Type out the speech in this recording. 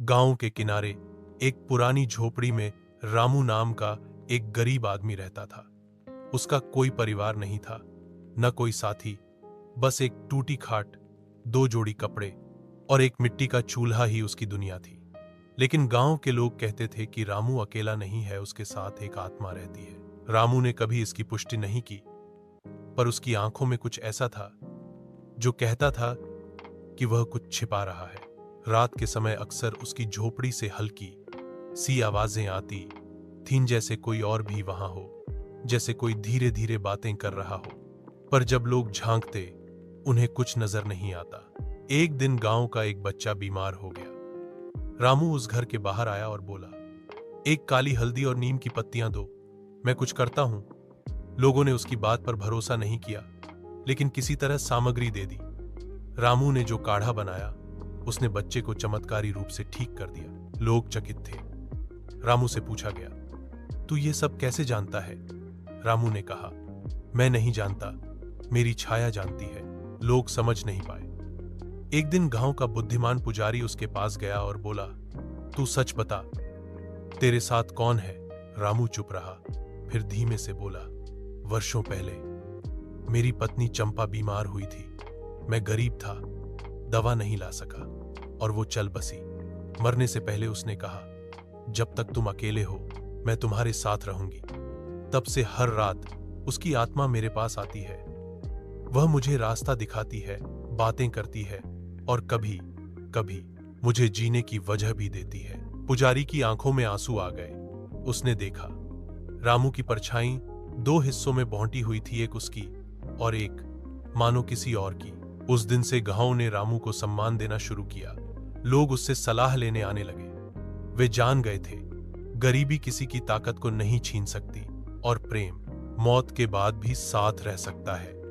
गांव के किनारे एक पुरानी झोपड़ी में रामू नाम का एक गरीब आदमी रहता था। उसका कोई परिवार नहीं था, न कोई साथी, बस एक टूटी खाट, दो जोड़ी कपड़े और एक मिट्टी का चूल्हा ही उसकी दुनिया थी। लेकिन गांव के लोग कहते थे कि रामू अकेला नहीं है, उसके साथ एक आत्मा रहती है। रामू ने कभी इसकी पुष्टि नहीं की, पर उसकी आंखों में कुछ ऐसा था जो कहता था कि वह कुछ छिपा रहा है। रात के समय अक्सर उसकी झोपड़ी से हल्की सी आवाजें आती थीं, जैसे कोई और भी वहां हो, जैसे कोई धीरे धीरे बातें कर रहा हो। पर जब लोग झांकते उन्हें कुछ नजर नहीं आता। एक दिन गांव का एक बच्चा बीमार हो गया। रामू उस घर के बाहर आया और बोला, एक काली हल्दी और नीम की पत्तियां दो, मैं कुछ करता हूं। लोगों ने उसकी बात पर भरोसा नहीं किया, लेकिन किसी तरह सामग्री दे दी। रामू ने जो काढ़ा बनाया, उसने बच्चे को चमत्कारी रूप से ठीक कर दिया। लोग चकित थे। रामू से पूछा गया, तू ये सब कैसे जानता है? रामू ने कहा, मैं नहीं जानता, मेरी छाया जानती है। लोग समझ नहीं पाए। एक दिन गांव का बुद्धिमान पुजारी उसके पास गया और बोला, तू सच बता, तेरे साथ कौन है? रामू चुप रहा, फिर धीमे से बोला, वर्षों पहले मेरी पत्नी चंपा बीमार हुई थी। मैं गरीब था, दवा नहीं ला सका और वो चल बसी। मरने से पहले उसने कहा, जब तक तुम अकेले हो मैं तुम्हारे साथ रहूंगी। तब से हर रात उसकी आत्मा मेरे पास आती है। वह मुझे रास्ता दिखाती है, बातें करती है और कभी कभी मुझे जीने की वजह भी देती है। पुजारी की आंखों में आंसू आ गए। उसने देखा, रामू की परछाई दो हिस्सों में बांटी हुई थी, एक उसकी और एक मानो किसी और की। उस दिन से गांव ने रामू को सम्मान देना शुरू किया। लोग उससे सलाह लेने आने लगे। वे जान गए थे, गरीबी किसी की ताकत को नहीं छीन सकती और प्रेम मौत के बाद भी साथ रह सकता है।